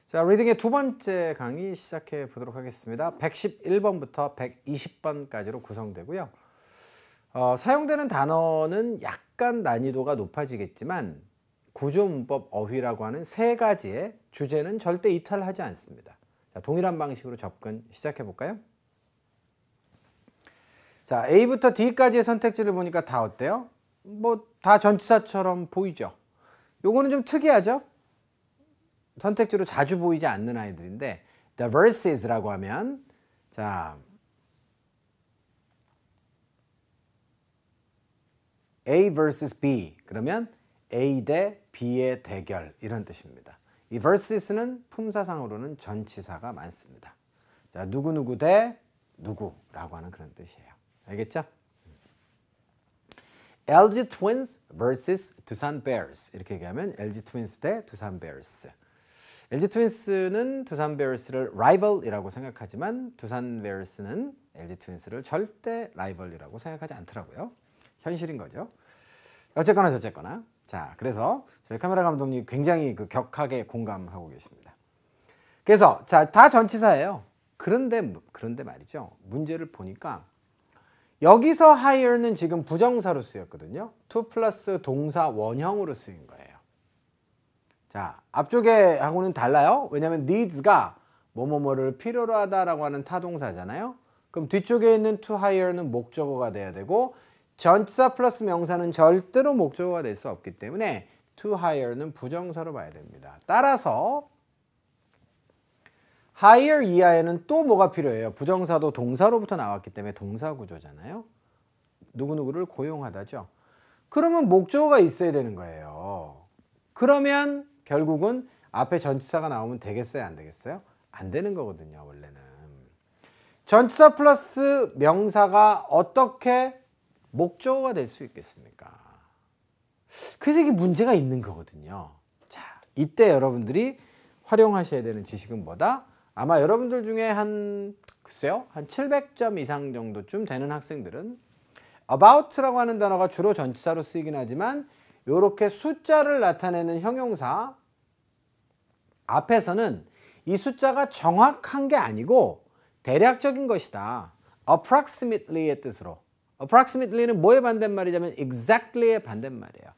자, 리딩의 두 번째 강의 시작해 보도록 하겠습니다. 111번부터 120번까지로 구성되고요. 사용되는 단어는 약간 난이도가 높아지겠지만 구조문법 어휘라고 하는 세 가지의 주제는 절대 이탈하지 않습니다. 자, 동일한 방식으로 접근 시작해 볼까요? 자, A부터 D까지의 선택지를 보니까 다 어때요? 뭐 다 전치사처럼 보이죠? 요거는 좀 특이하죠? 선택지로 자주 보이지 않는 아이들인데 the verses라고 하면 자 A vs B 그러면 A 대 B의 대결 이런 뜻입니다. 이 verses는 품사상으로는 전치사가 많습니다. 자, 누구누구 대 누구라고 하는 그런 뜻이에요. 알겠죠? LG Twins vs 두산 Bears 이렇게 얘기하면 LG Twins 대 두산 Bears. LG 트윈스는 두산 베어스를 라이벌이라고 생각하지만 두산 베어스는 LG 트윈스를 절대 라이벌이라고 생각하지 않더라고요. 현실인 거죠. 어쨌거나 저쨌거나. 자, 그래서 저희 카메라 감독님 굉장히 격하게 공감하고 계십니다. 그래서 자, 다 전치사예요. 그런데 말이죠. 문제를 보니까 여기서 hire는 지금 부정사로 쓰였거든요. to 플러스 동사 원형으로 쓰인 거예요. 자, 앞쪽에 하고는 달라요. 왜냐하면 needs가 뭐뭐뭐를 필요로 하다라고 하는 타동사잖아요. 그럼 뒤쪽에 있는 to hire는 목적어가 돼야 되고 전치사 플러스 명사는 절대로 목적어가 될 수 없기 때문에 to hire는 부정사로 봐야 됩니다. 따라서 hire 이하에는 또 뭐가 필요해요? 부정사도 동사로부터 나왔기 때문에 동사 구조잖아요. 누구누구를 고용하다죠. 그러면 목적어가 있어야 되는 거예요. 그러면 결국은 앞에 전치사가 나오면 되겠어요? 안 되겠어요? 안 되는 거거든요, 원래는. 전치사 플러스 명사가 어떻게 목적어가 될 수 있겠습니까? 그래서 이게 문제가 있는 거거든요. 자, 이때 여러분들이 활용하셔야 되는 지식은 뭐다? 아마 여러분들 중에 글쎄요, 한 700점 이상 정도쯤 되는 학생들은 about라고 하는 단어가 주로 전치사로 쓰이긴 하지만 이렇게 숫자를 나타내는 형용사 앞에서는 이 숫자가 정확한 게 아니고 대략적인 것이다. approximately의 뜻으로. approximately는 뭐의 반대말이냐면 exactly의 반대말이에요.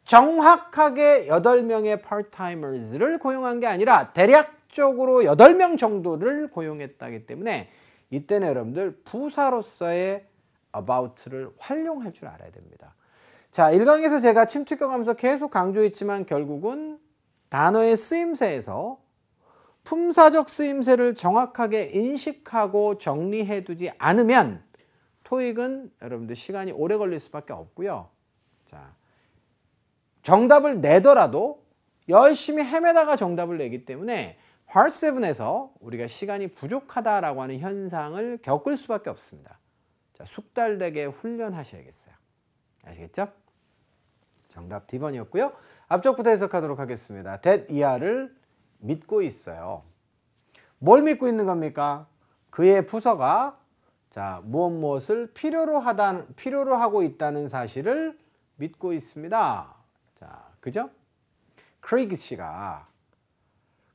정확하게 8명의 part-timers를 고용한 게 아니라 대략적으로 8명 정도를 고용했다기 때문에 이때는 여러분들 부사로서의 about를 활용할 줄 알아야 됩니다. 자, 1강에서 제가 침투격하면서 계속 강조했지만 결국은 단어의 쓰임새에서 품사적 쓰임새를 정확하게 인식하고 정리해 두지 않으면 토익은 여러분들 시간이 오래 걸릴 수밖에 없고요. 자, 정답을 내더라도 열심히 헤매다가 정답을 내기 때문에 Part 7에서 우리가 시간이 부족하다라고 하는 현상을 겪을 수밖에 없습니다. 자, 숙달되게 훈련하셔야겠어요. 아시겠죠? 정답 D번이었고요. 앞쪽부터 해석하도록 하겠습니다. that 이하를 믿고 있어요. 뭘 믿고 있는 겁니까? 그의 부서가 자, 무엇을 필요로 하고 있다는 사실을 믿고 있습니다. 자, 그죠? 크레이그 씨가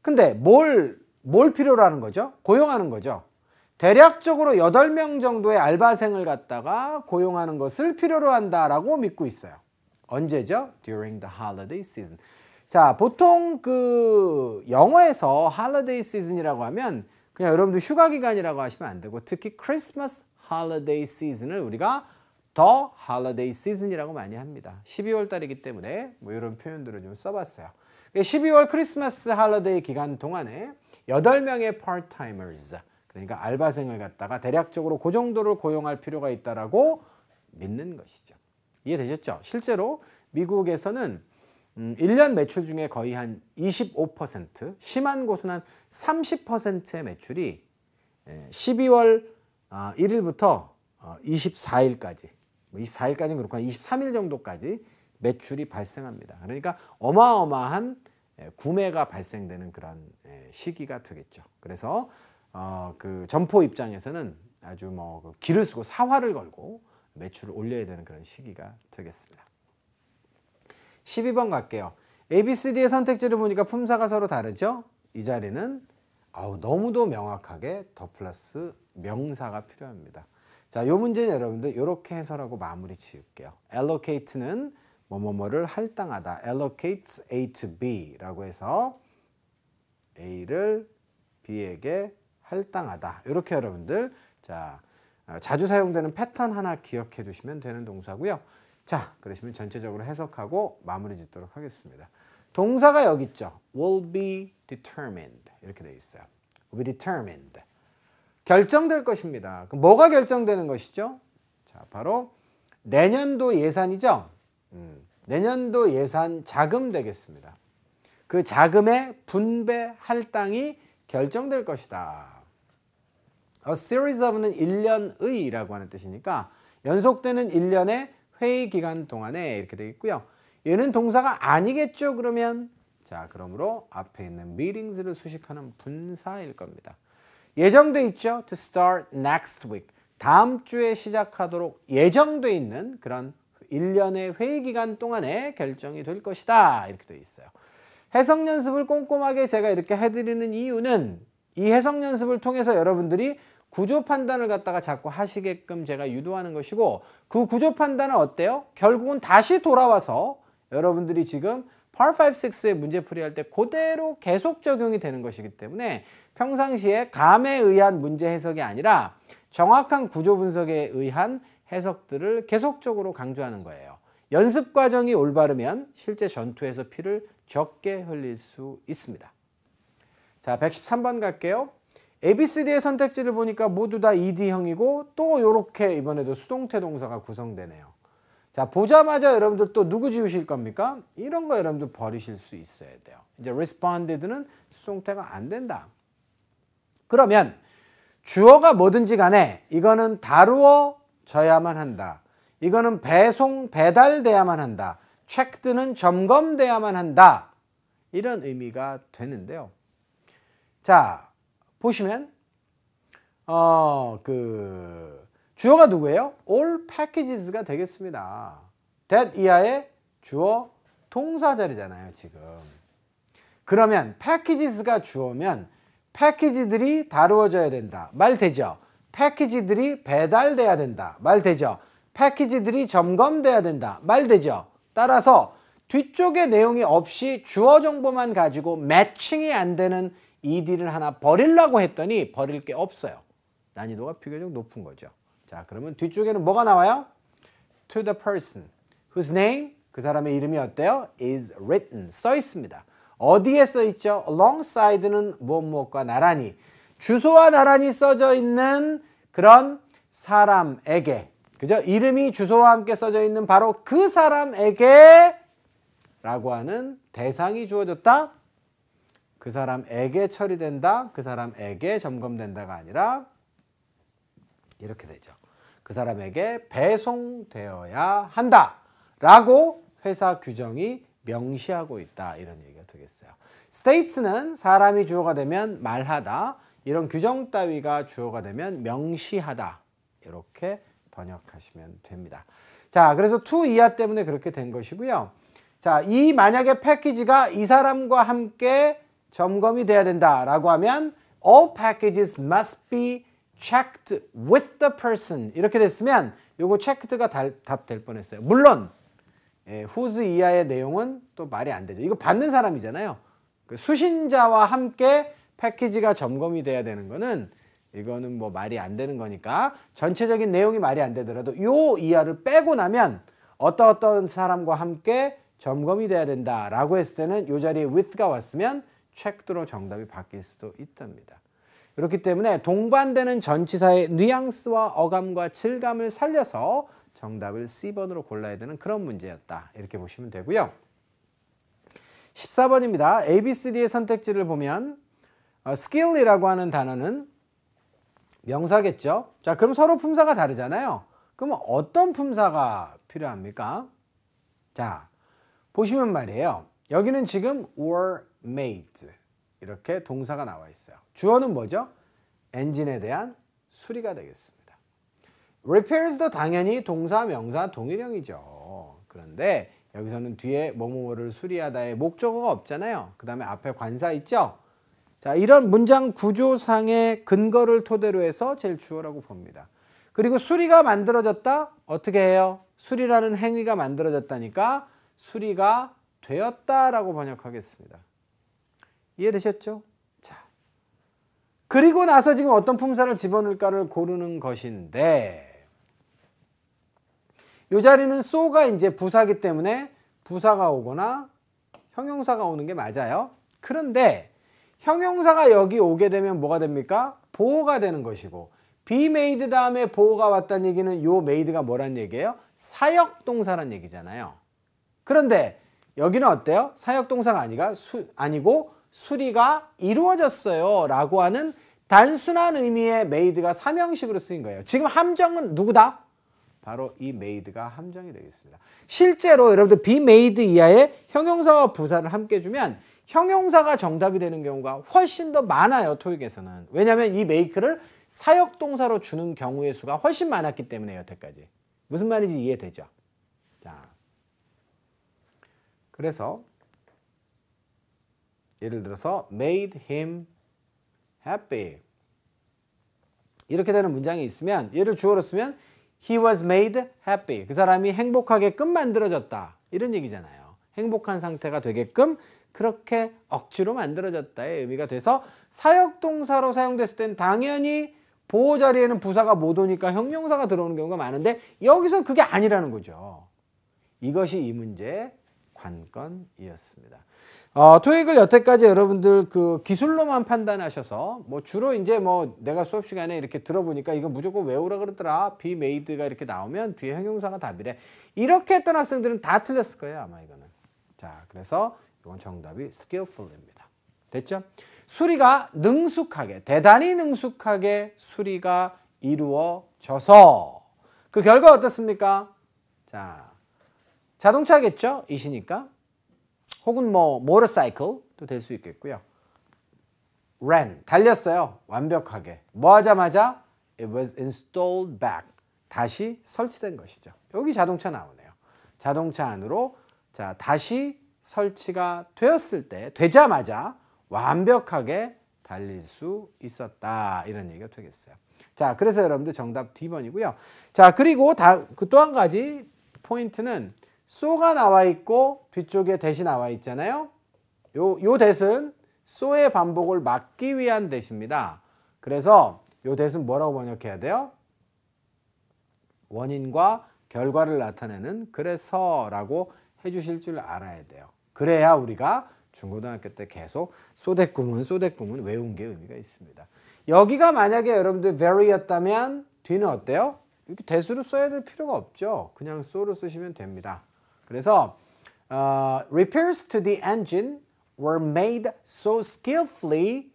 근데 뭘 필요로 하는 거죠? 고용하는 거죠. 대략적으로 8명 정도의 알바생을 갖다가 고용하는 것을 필요로 한다라고 믿고 있어요. 언제죠? During the holiday season. 자, 보통 영어에서 holiday season이라고 하면 그냥 여러분들 휴가 기간이라고 하시면 안 되고 특히 Christmas holiday season을 우리가 the holiday season이라고 많이 합니다. 12월 달이기 때문에 뭐 이런 표현들을 좀 써봤어요. 12월 크리스마스 holiday 기간 동안에 8명의 part-timers 그러니까 알바생을 갖다가 대략적으로 그 정도를 고용할 필요가 있다라고 믿는 것이죠. 이해되셨죠? 실제로 미국에서는 1년 매출 중에 거의 한 25%, 심한 곳은 한 30%의 매출이 12월 1일부터 24일까지, 24일까지는 그렇고 한 23일 정도까지 매출이 발생합니다. 그러니까 어마어마한 구매가 발생되는 그런 시기가 되겠죠. 그래서 그 점포 입장에서는 아주 기를 쓰고 사활을 걸고 매출을 올려야 되는 그런 시기가 되겠습니다. 12번 갈게요. A, B, C, D의 선택지를 보니까 품사가 서로 다르죠? 이 자리는 너무도 명확하게 더 플러스 명사가 필요합니다. 자, 요 문제는 여러분들 이렇게 해설하고 마무리 지을게요. allocate는 뭐뭐뭐를 할당하다. allocates A to B 라고 해서 A를 B에게 할당하다. 이렇게 여러분들 자주 사용되는 패턴 하나 기억해 두시면 되는 동사고요. 자, 그러시면 전체적으로 해석하고 마무리 짓도록 하겠습니다. 동사가 여기 있죠. will be determined 이렇게 되어 있어요. will be determined. 결정될 것입니다. 그럼 뭐가 결정되는 것이죠? 자, 바로 내년도 예산이죠. 내년도 예산 자금 되겠습니다. 그 자금의 분배 할당이 결정될 것이다. A series of는 1년의라고 하는 뜻이니까 연속되는 1년의 회의 기간 동안에 이렇게 되어 있고요. 얘는 동사가 아니겠죠. 그러면 그러므로 앞에 있는 meetings를 수식하는 분사일 겁니다. 예정돼 있죠. To start next week. 다음 주에 시작하도록 예정돼 있는 그런 1년의 회의 기간 동안에 결정이 될 것이다. 이렇게 되어 있어요. 해석 연습을 꼼꼼하게 제가 이렇게 해드리는 이유는 이 해석 연습을 통해서 여러분들이 구조 판단을 갖다가 자꾸 하시게끔 제가 유도하는 것이고, 그 구조 판단은 어때요? 결국은 다시 돌아와서 여러분들이 지금 Part 5, 6의 문제풀이 할 때 그대로 계속 적용이 되는 것이기 때문에 평상시에 감에 의한 문제 해석이 아니라 정확한 구조 분석에 의한 해석들을 계속적으로 강조하는 거예요. 연습 과정이 올바르면 실제 전투에서 피를 적게 흘릴 수 있습니다. 자, 113번 갈게요. ABCD의 선택지를 보니까 모두 다 ED형이고 또 이렇게 이번에도 수동태 동사가 구성되네요. 자, 보자마자 여러분들 또 누구 지우실 겁니까? 이런 거 여러분들 버리실 수 있어야 돼요. 이제 responded는 수동태가 안 된다. 그러면 주어가 뭐든지 간에 이거는 다루어져야만 한다. 이거는 배달돼야만 한다. checked는 점검돼야만 한다. 이런 의미가 되는데요. 자, 보시면 주어가 누구예요? all packages가 되겠습니다. that 이하의 주어 동사 자리잖아요, 지금. 그러면 packages가 주어면 패키지들이 다루어져야 된다. 말 되죠? 패키지들이 배달돼야 된다. 말 되죠? 패키지들이 점검돼야 된다. 말 되죠? 따라서 뒤쪽에 내용이 없이 주어 정보만 가지고 매칭이 안 되는 ED를 하나 버리려고 했더니 버릴 게 없어요. 난이도가 비교적 높은 거죠. 자, 그러면 뒤쪽에는 뭐가 나와요? To the person whose name, 그 사람의 이름이 어때요? is written, 써 있습니다. 어디에 써 있죠? alongside는 무엇과 나란히, 주소와 나란히 써져 있는 그런 사람에게, 그죠? 이름이 주소와 함께 써져 있는 바로 그 사람에게 라고 하는 대상이 주어졌다. 그 사람에게 처리된다. 그 사람에게 점검된다가 아니라 이렇게 되죠. 그 사람에게 배송되어야 한다 라고 회사 규정이 명시하고 있다. 이런 얘기가 되겠어요. state는 사람이 주어가 되면 말하다. 이런 규정 따위가 주어가 되면 명시하다. 이렇게 번역하시면 됩니다. 자, 그래서 to 이하 때문에 그렇게 된 것이고요. 자, 이 만약에 패키지가 이 사람과 함께 점검이 돼야 된다라고 하면 all packages must be checked with the person 이렇게 됐으면 요거 checked가 답 될 뻔했어요. 물론 whose 이하의 내용은 또 말이 안 되죠. 이거 받는 사람이잖아요. 그 수신자와 함께 패키지가 점검이 돼야 되는 거는 이거는 뭐 말이 안 되는 거니까 전체적인 내용이 말이 안 되더라도 요 이하를 빼고 나면 어떤 사람과 함께 점검이 돼야 된다라고 했을 때는 요 자리에 with가 왔으면 checked로 정답이 바뀔 수도 있답니다. 그렇기 때문에 동반되는 전치사의 뉘앙스와 어감과 질감을 살려서 정답을 C번으로 골라야 되는 그런 문제였다. 이렇게 보시면 되고요. 14번입니다. ABCD의 선택지를 보면 skill이라고 하는 단어는 명사겠죠. 자, 그럼 서로 품사가 다르잖아요. 그럼 어떤 품사가 필요합니까? 자, 보시면 말이에요. 여기는 지금 were made 이렇게 동사가 나와 있어요. 주어는 뭐죠? 엔진에 대한 수리가 되겠습니다. repairs도 당연히 동사, 명사, 동일형이죠. 그런데 여기서는 뒤에 뭐뭐뭐를 수리하다의 목적어가 없잖아요. 그 다음에 앞에 관사 있죠? 자, 이런 문장 구조상의 근거를 토대로 해서 제일 주어라고 봅니다. 그리고 수리가 만들어졌다? 어떻게 해요? 수리라는 행위가 만들어졌다니까 수리가 되었다라고 번역하겠습니다. 이해되셨죠? 자, 그리고 나서 지금 어떤 품사를 집어넣을까를 고르는 것인데 이 자리는 so가 이제 부사기 때문에 부사가 오거나 형용사가 오는 게 맞아요. 그런데 형용사가 여기 오게 되면 뭐가 됩니까? 보호가 되는 것이고 be made 다음에 보호가 왔다는 얘기는 요 made가 뭐란 얘기예요? 사역동사란 얘기잖아요. 그런데 여기는 어때요? 사역동사가 아니고 수리가 이루어졌어요 라고 하는 단순한 의미의 made가 삼형식으로 쓰인 거예요. 지금 함정은 누구다? 바로 이 made가 함정이 되겠습니다. 실제로 여러분들 be made 이하의 형용사와 부사를 함께 주면 형용사가 정답이 되는 경우가 훨씬 더 많아요. 토익에서는. 왜냐하면 이 make를 사역동사로 주는 경우의 수가 훨씬 많았기 때문에 여태까지. 무슨 말인지 이해되죠? 자, 그래서 예를 들어서 made him happy 이렇게 되는 문장이 있으면 얘를 주어로 쓰면 he was made happy. 그 사람이 행복하게끔 만들어졌다. 이런 얘기잖아요. 행복한 상태가 되게끔 그렇게 억지로 만들어졌다의 의미가 돼서 사역동사로 사용됐을 땐 당연히 보호 자리에는 부사가 못 오니까 형용사가 들어오는 경우가 많은데 여기서 그게 아니라는 거죠. 이것이 이 문제의 관건이었습니다. 토익을 여태까지 여러분들 그 기술로만 판단하셔서 뭐 주로 이제 뭐 내가 수업 시간에 이렇게 들어보니까 이거 무조건 외우라 그러더라. be made가 이렇게 나오면 뒤에 형용사가 답이래. 이렇게 했던 학생들은 다 틀렸을 거예요. 아마 이거는. 자, 그래서 이건 정답이 skillful입니다. 됐죠? 수리가 능숙하게, 대단히 능숙하게 수리가 이루어져서 그 결과 어떻습니까? 자, 자동차겠죠? 이시니까. 혹은 뭐 motorcycle도 될 수 있겠고요. ran, 달렸어요. 완벽하게. 뭐 하자마자 it was installed back. 다시 설치된 것이죠. 여기 자동차 나오네요. 자동차 안으로 자, 다시 설치가 되었을 때, 되자마자 완벽하게 달릴 수 있었다. 이런 얘기가 되겠어요. 자, 그래서 여러분들 정답 D번이고요. 자, 그리고 또 한 가지 포인트는 so가 나와 있고 뒤쪽에 that이 나와 있잖아요. 요 that은 so의 반복을 막기 위한 that입니다. 그래서 요 that은 뭐라고 번역해야 돼요? 원인과 결과를 나타내는 그래서라고 해주실 줄 알아야 돼요. 그래야 우리가 중고등학교 때 계속 소댓구문 외운 게 의미가 있습니다. 여기가 만약에 여러분들 very였다면 뒤는 어때요? 이렇게 대수로 써야 될 필요가 없죠. 그냥 so로 쓰시면 됩니다. 그래서 repairs to the engine were made so skillfully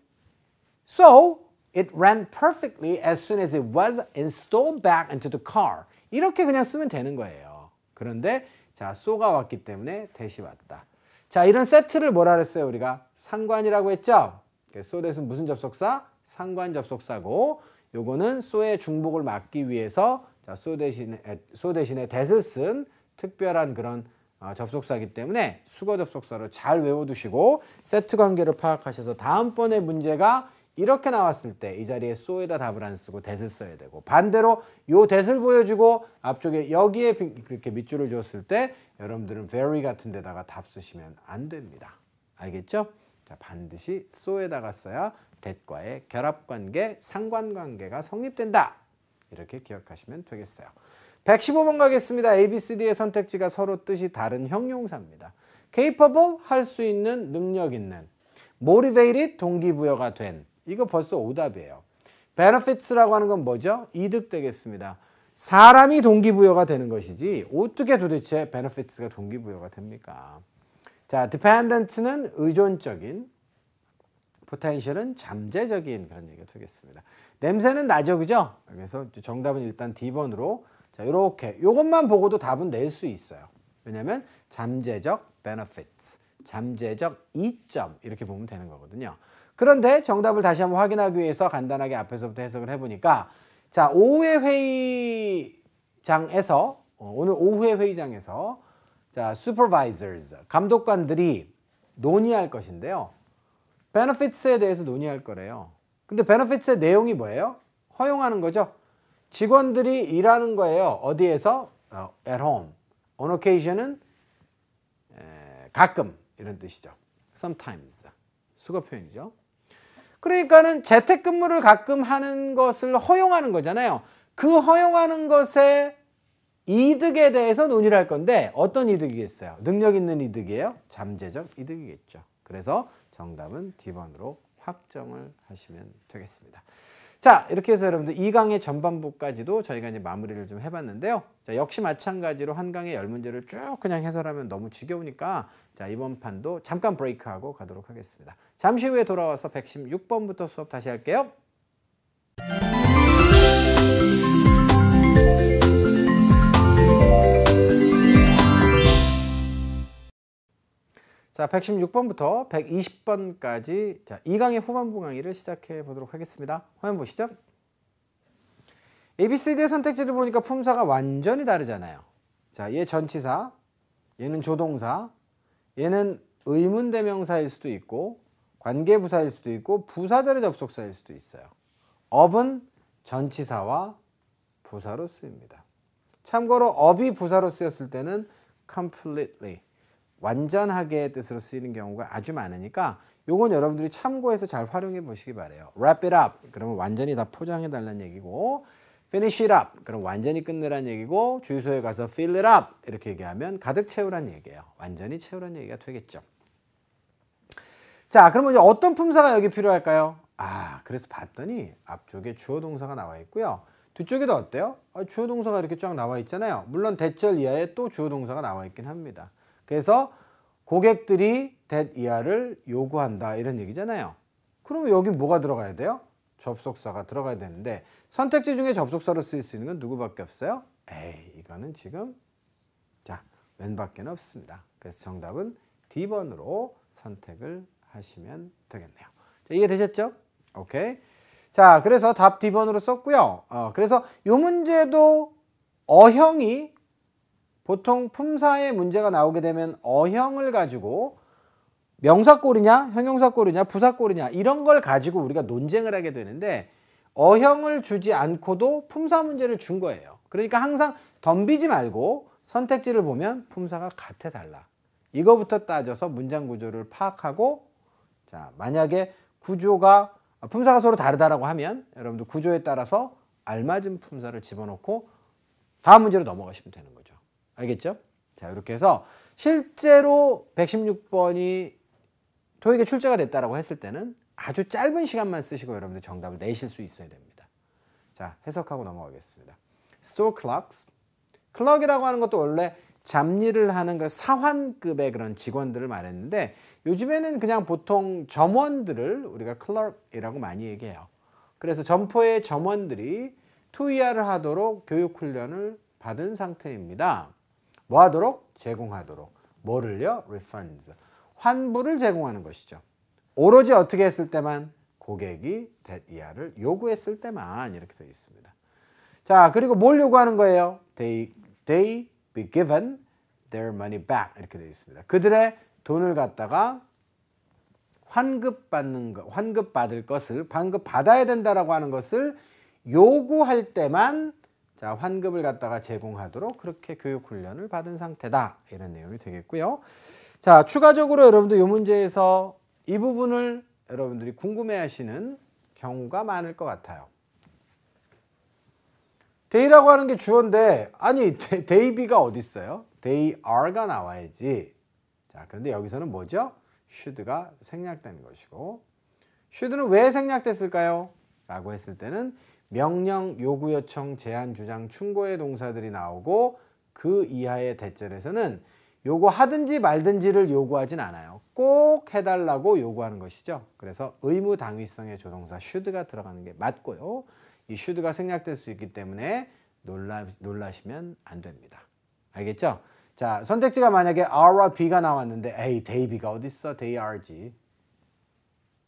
so it ran perfectly as soon as it was installed back into the car. 이렇게 그냥 쓰면 되는 거예요. 그런데 자, so가 왔기 때문에 that이 왔다. 자, 이런 세트를 뭐라 그랬어요? 우리가 상관이라고 했죠? so that은 무슨 접속사? 상관 접속사고 요거는 so의 중복을 막기 위해서 자, so 대신에 that을 쓴 특별한 그런 접속사이기 때문에 수거 접속사로 잘 외워두시고 세트 관계를 파악하셔서 다음번에 문제가 이렇게 나왔을 때 이 자리에 so에다 답을 안 쓰고 that을 써야 되고 반대로 요 that을 보여주고 앞쪽에 여기에 그렇게 밑줄을 줬을 때 여러분들은 very 같은 데다가 답 쓰시면 안 됩니다. 알겠죠? 자, 반드시 so에다가 써야 that과의 결합관계, 상관관계가 성립된다. 이렇게 기억하시면 되겠어요. 115번 가겠습니다. A, B, C, D의 선택지가 서로 뜻이 다른 형용사입니다. capable, 할 수 있는, 능력 있는. motivated, 동기부여가 된. 이거 벌써 오답이에요. benefits라고 하는 건 뭐죠? 이득 되겠습니다. 사람이 동기부여가 되는 것이지 어떻게 도대체 benefits가 동기부여가 됩니까? 자, dependent는 의존적인, potential은 잠재적인 그런 얘기가 되겠습니다. 냄새는 나죠, 그죠? 그래서 정답은 일단 D번으로 자, 이렇게 요것만 보고도 답은 낼 수 있어요. 왜냐하면 잠재적 benefits, 잠재적 이점 이렇게 보면 되는 거거든요. 그런데 정답을 다시 한번 확인하기 위해서 간단하게 앞에서부터 해석을 해보니까 자, 오후의 회의장에서 오늘 오후의 회의장에서 자, supervisors, 감독관들이 논의할 것인데요. benefits에 대해서 논의할 거래요. 근데 benefits의 내용이 뭐예요? 허용하는 거죠. 직원들이 일하는 거예요. 어디에서? at home. on occasion은 가끔 이런 뜻이죠. sometimes. 수거 표현이죠. 그러니까는 재택근무를 가끔 하는 것을 허용하는 거잖아요. 그 허용하는 것의 이득에 대해서 논의를 할 건데 어떤 이득이겠어요? 능력 있는 이득이에요? 잠재적 이득이겠죠. 그래서 정답은 D번으로 확정을 하시면 되겠습니다. 자, 이렇게 해서 여러분들 2강의 전반부까지도 저희가 이제 마무리를 좀 해봤는데요. 자, 역시 마찬가지로 한 강의 10문제를 쭉 그냥 해설하면 너무 지겨우니까 자, 이번 판도 잠깐 브레이크하고 가도록 하겠습니다. 잠시 후에 돌아와서 116번부터 수업 다시 할게요. 자, 116번부터 120번까지 자, 2강의 후반부 강의를 시작해 보도록 하겠습니다. 화면 보시죠. ABCD의 선택지를 보니까 품사가 완전히 다르잖아요. 자, 얘 전치사, 얘는 조동사, 얘는 의문대명사일 수도 있고 관계부사일 수도 있고 부사절의 접속사일 수도 있어요. of은 전치사와 부사로 쓰입니다. 참고로 of이 부사로 쓰였을 때는 completely, 완전하게의 뜻으로 쓰이는 경우가 아주 많으니까 요건 여러분들이 참고해서 잘 활용해 보시기 바래요. wrap it up, 그러면 완전히 다 포장해 달라는 얘기고 finish it up, 그럼 완전히 끝내라는 얘기고 주유소에 가서 fill it up 이렇게 얘기하면 가득 채우라는 얘기예요. 완전히 채우라는 얘기가 되겠죠. 자, 그러면 이제 어떤 품사가 여기 필요할까요? 아, 그래서 봤더니 앞쪽에 주어 동사가 나와 있고요. 뒤쪽에도 어때요? 주어 동사가 이렇게 쫙 나와 있잖아요. 물론 대절 이하에 또 주어 동사가 나와 있긴 합니다. 그래서 고객들이 that 이하를 요구한다 이런 얘기잖아요. 그러면 여기 뭐가 들어가야 돼요? 접속사가 들어가야 되는데 선택지 중에 접속사로 쓰일 수 있는 건 누구밖에 없어요? 에이, 이거는 지금 자, 왼밖에 없습니다. 그래서 정답은 D번으로 선택을 하시면 되겠네요. 자, 이해되셨죠? 오케이. 자, 그래서 답 D번으로 썼고요. 그래서 이 문제도 어형이 보통 품사의 문제가 나오게 되면 어형을 가지고 명사꼴이냐, 형용사꼴이냐, 부사꼴이냐 이런 걸 가지고 우리가 논쟁을 하게 되는데 어형을 주지 않고도 품사 문제를 준 거예요. 그러니까 항상 덤비지 말고 선택지를 보면 품사가 같아 달라. 이거부터 따져서 문장 구조를 파악하고 자, 만약에 구조가 품사가 서로 다르다라고 하면 여러분들 구조에 따라서 알맞은 품사를 집어넣고 다음 문제로 넘어가시면 되는 거죠. 알겠죠? 자, 이렇게 해서 실제로 116번이 토익에 출제가 됐다라고 했을 때는 아주 짧은 시간만 쓰시고 여러분들 정답을 내실 수 있어야 됩니다. 자, 해석하고 넘어가겠습니다. Store clerks. 클럭이라고 하는 것도 원래 잡일을 하는 그 사환급의 그런 직원들을 말했는데 요즘에는 그냥 보통 점원들을 우리가 클럭이라고 많이 얘기해요. 그래서 점포의 점원들이 투이하를 하도록 교육훈련을 받은 상태입니다. 뭐 하도록? 제공하도록. 뭐를요? refunds. 환불을 제공하는 것이죠. 오로지 어떻게 했을 때만? 고객이 that 이하를 요구했을 때만 이렇게 되어 있습니다. 자, 그리고 뭘 요구하는 거예요? They be given their money back 이렇게 되어 있습니다. 그들의 돈을 갖다가 환급받을 것을 환급받아야 된다라고 하는 것을 요구할 때만 자, 환급을 갖다가 제공하도록 그렇게 교육훈련을 받은 상태다. 이런 내용이 되겠고요. 자, 추가적으로 여러분들 이 문제에서 이 부분을 여러분들이 궁금해하시는 경우가 많을 것 같아요. they라고 하는 게 주어인데 아니 they be가 어디 있어요? they are가 나와야지. 자, 그런데 여기서는 뭐죠? should가 생략된 것이고 should는 왜 생략됐을까요? 라고 했을 때는 명령, 요구, 요청, 제한, 주장, 충고의 동사들이 나오고 그 이하의 대절에서는 요구하든지 말든지를 요구하진 않아요. 꼭 해달라고 요구하는 것이죠. 그래서 의무 당위성의 조동사 should가 들어가는 게 맞고요. 이 should가 생략될 수 있기 때문에 놀라시면 안 됩니다. 알겠죠? 자, 선택지가 만약에 R와 B가 나왔는데 에이, they B가 어딨어? they R지.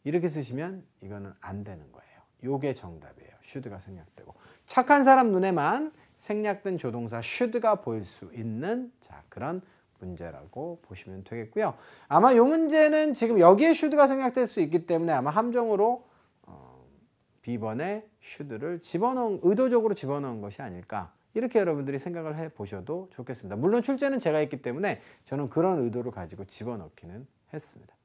이렇게 쓰시면 이거는 안 되는 거예요. 요게 정답이에요. should가 생략되고 착한 사람 눈에만 생략된 조동사 should가 보일 수 있는 자, 그런 문제라고 보시면 되겠고요. 아마 이 문제는 지금 여기에 should가 생략될 수 있기 때문에 아마 함정으로 B번에 should를 의도적으로 집어넣은 것이 아닐까, 이렇게 여러분들이 생각을 해보셔도 좋겠습니다. 물론 출제는 제가 했기 때문에 저는 그런 의도를 가지고 집어넣기는 했습니다.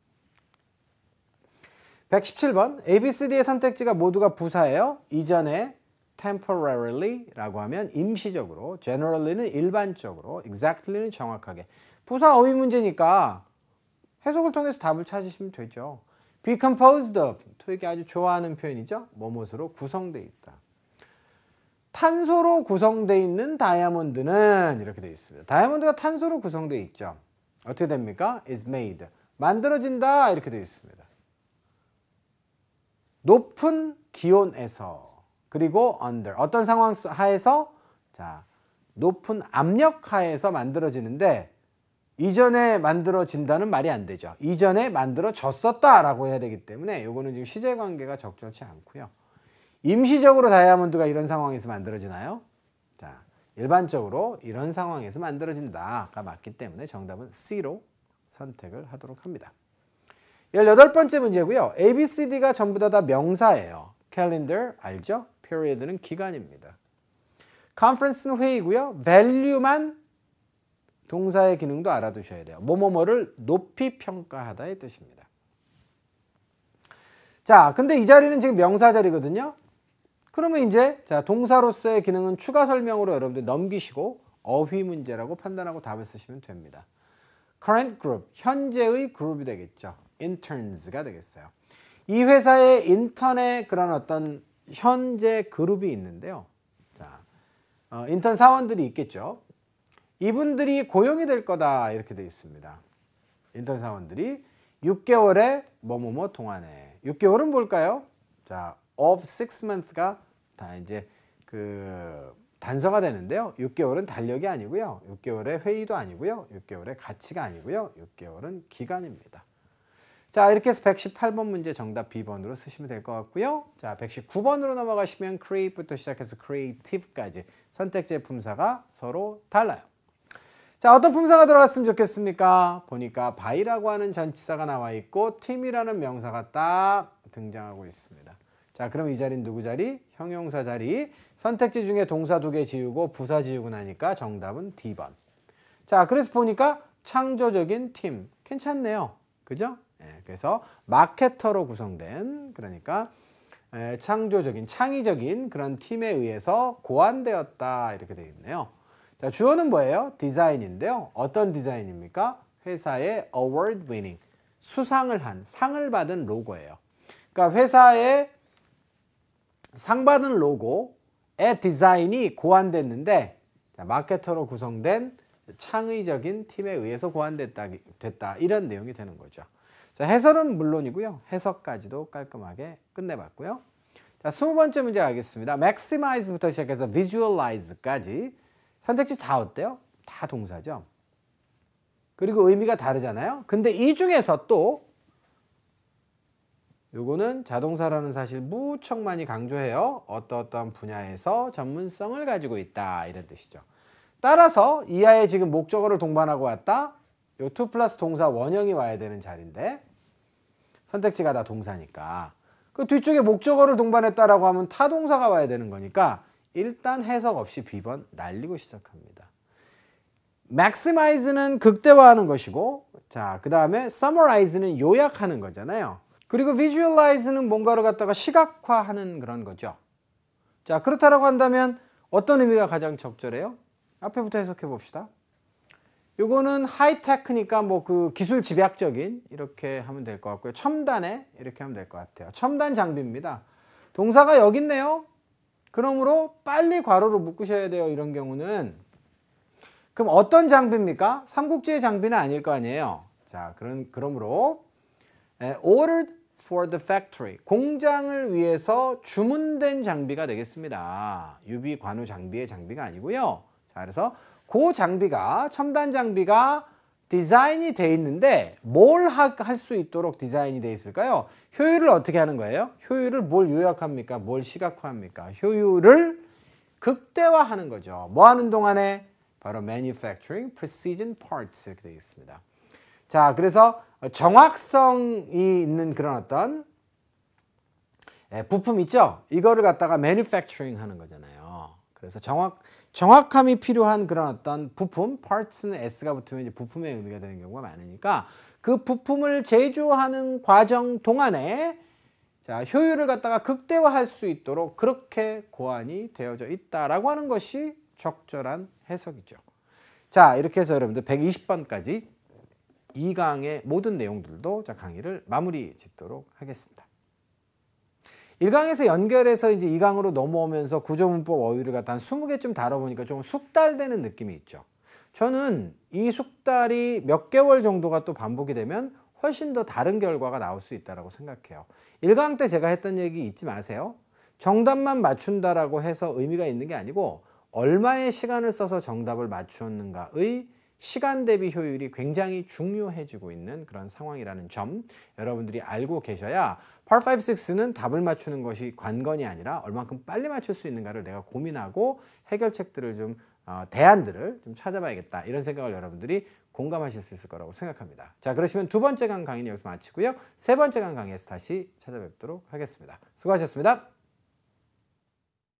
117번 ABCD의 선택지가 모두가 부사예요. 이전에 temporarily 라고 하면 임시적으로, generally는 일반적으로, exactly는 정확하게. 부사 어휘 문제니까 해석을 통해서 답을 찾으시면 되죠. be composed of, 토익이 아주 좋아하는 표현이죠. 뭐뭇으로 구성되어 있다. 탄소로 구성되어 있는 다이아몬드는 이렇게 되어 있습니다. 다이아몬드가 탄소로 구성되어 있죠. 어떻게 됩니까? is made, 만들어진다, 이렇게 되어 있습니다. 높은 기온에서, 그리고 under, 어떤 상황 하에서, 자, 높은 압력 하에서 만들어지는데 이전에 만들어진다는 말이 안 되죠. 이전에 만들어졌었다라고 해야 되기 때문에 이거는 지금 시제관계가 적절치 않고요. 임시적으로 다이아몬드가 이런 상황에서 만들어지나요? 자, 일반적으로 이런 상황에서 만들어진다가 맞기 때문에 정답은 C로 선택을 하도록 합니다. 18번째 문제고요. ABCD가 전부 다 명사예요. calendar 알죠? period는 기간입니다. conference는 회의고요. value만 동사의 기능도 알아두셔야 돼요. 뭐뭐뭐를 높이 평가하다의 뜻입니다. 자, 근데 이 자리는 지금 명사 자리거든요. 그러면 이제 자, 동사로서의 기능은 추가 설명으로 여러분들 넘기시고 어휘 문제라고 판단하고 답을 쓰시면 됩니다. current group, 현재의 그룹이 되겠죠. interns가 되겠어요. 이 회사의 인턴의 그런 어떤 현재 그룹이 있는데요. 자, 인턴 사원들이 있겠죠. 이분들이 고용이 될 거다, 이렇게 되어 있습니다. 인턴 사원들이 6개월의 뭐뭐뭐 동안에, 6개월은 뭘까요? 자, of 6months가 다 이제 그 단서가 되는데요. 6개월은 달력이 아니고요. 6개월의 회의도 아니고요. 6개월의 가치가 아니고요. 6개월은 기간입니다. 자, 이렇게 해서 118번 문제 정답 B번으로 쓰시면 될 것 같고요. 자, 119번으로 넘어가시면 create부터 시작해서 creative까지 선택지의 품사가 서로 달라요. 자, 어떤 품사가 들어갔으면 좋겠습니까? 보니까 by라고 하는 전치사가 나와 있고 team이라는 명사가 딱 등장하고 있습니다. 자, 그럼 이 자리는 누구 자리? 형용사 자리. 선택지 중에 동사 2개 지우고 부사 지우고 나니까 정답은 D번. 자, 그래서 보니까 창조적인 팀. 괜찮네요. 그죠? 그래서 마케터로 구성된, 그러니까 창조적인, 창의적인 그런 팀에 의해서 고안되었다, 이렇게 되어 있네요. 자, 주어는 뭐예요? 디자인인데요. 어떤 디자인입니까? 회사의 award winning, 수상을 한, 상을 받은 로고예요. 그러니까 회사의 상 받은 로고의 디자인이 고안됐는데, 자, 마케터로 구성된 창의적인 팀에 의해서 고안됐다, 이런 내용이 되는 거죠. 자, 해설은 물론이고요. 해석까지도 깔끔하게 끝내봤고요. 자, 20번째 문제 가겠습니다. maximize부터 시작해서 visualize까지 선택지 다 어때요? 다 동사죠. 그리고 의미가 다르잖아요. 근데 이 중에서 또 요거는 자동사라는 사실 무척 많이 강조해요. 어떠한 분야에서 전문성을 가지고 있다, 이런 뜻이죠. 따라서 이하에 지금 목적어를 동반하고 왔다. 요 2 플러스 동사 원형이 와야 되는 자리인데 선택지가 다 동사니까 그 뒤쪽에 목적어를 동반했다라고 하면 타동사가 와야 되는 거니까 일단 해석 없이 B번 날리고 시작합니다. maximize는 극대화하는 것이고, 자, 그 다음에 summarize는 요약하는 거잖아요. 그리고 visualize는 뭔가를 갖다가 시각화하는 그런 거죠. 자, 그렇다라고 한다면 어떤 의미가 가장 적절해요? 앞에부터 해석해 봅시다. 요거는 하이테크니까 뭐 그 기술 집약적인, 이렇게 하면 될 것 같고요. 첨단에, 이렇게 하면 될 것 같아요. 첨단 장비입니다. 동사가 여기 있네요. 그러므로 빨리 괄호로 묶으셔야 돼요. 이런 경우는. 그럼 어떤 장비입니까? 삼국지의 장비는 아닐 거 아니에요. 자, 그러므로 ordered for the factory, 공장을 위해서 주문된 장비가 되겠습니다. 유비 관우 장비의 장비가 아니고요. 자, 그래서 그 장비가, 첨단 장비가 디자인이 돼 있는데 뭘 할 수 있도록 디자인이 돼 있을까요? 효율을 어떻게 하는 거예요? 효율을 뭘 요약합니까? 뭘 시각화합니까? 효율을 극대화하는 거죠. 뭐 하는 동안에? 바로 manufacturing precision parts 이렇게 되어 있습니다. 자, 그래서 정확성이 있는 그런 어떤 부품 있죠? 이거를 갖다가 manufacturing 하는 거잖아요. 그래서 정확함이 필요한 그런 어떤 부품, parts는 s가 붙으면 이제 부품의 의미가 되는 경우가 많으니까 그 부품을 제조하는 과정 동안에 자, 효율을 갖다가 극대화할 수 있도록 그렇게 고안이 되어져 있다라고 하는 것이 적절한 해석이죠. 자, 이렇게 해서 여러분들 120번까지 이 강의 모든 내용들도 자, 강의를 마무리 짓도록 하겠습니다. 1강에서 연결해서 이제 2강으로 넘어오면서 구조문법 어휘를 갖다 한 20개쯤 다뤄보니까 좀 숙달되는 느낌이 있죠. 저는 이 숙달이 몇 개월 정도가 또 반복이 되면 훨씬 더 다른 결과가 나올 수 있다고 생각해요. 1강 때 제가 했던 얘기 잊지 마세요. 정답만 맞춘다라고 해서 의미가 있는 게 아니고 얼마의 시간을 써서 정답을 맞추었는가의 시간 대비 효율이 굉장히 중요해지고 있는 그런 상황이라는 점 여러분들이 알고 계셔야 Part 5, 6는 답을 맞추는 것이 관건이 아니라 얼만큼 빨리 맞출 수 있는가를 내가 고민하고 해결책들을 좀 대안들을 좀 찾아봐야겠다 이런 생각을 여러분들이 공감하실 수 있을 거라고 생각합니다. 자, 그러시면 두 번째 강의는 여기서 마치고요. 세 번째 강의에서 다시 찾아뵙도록 하겠습니다. 수고하셨습니다.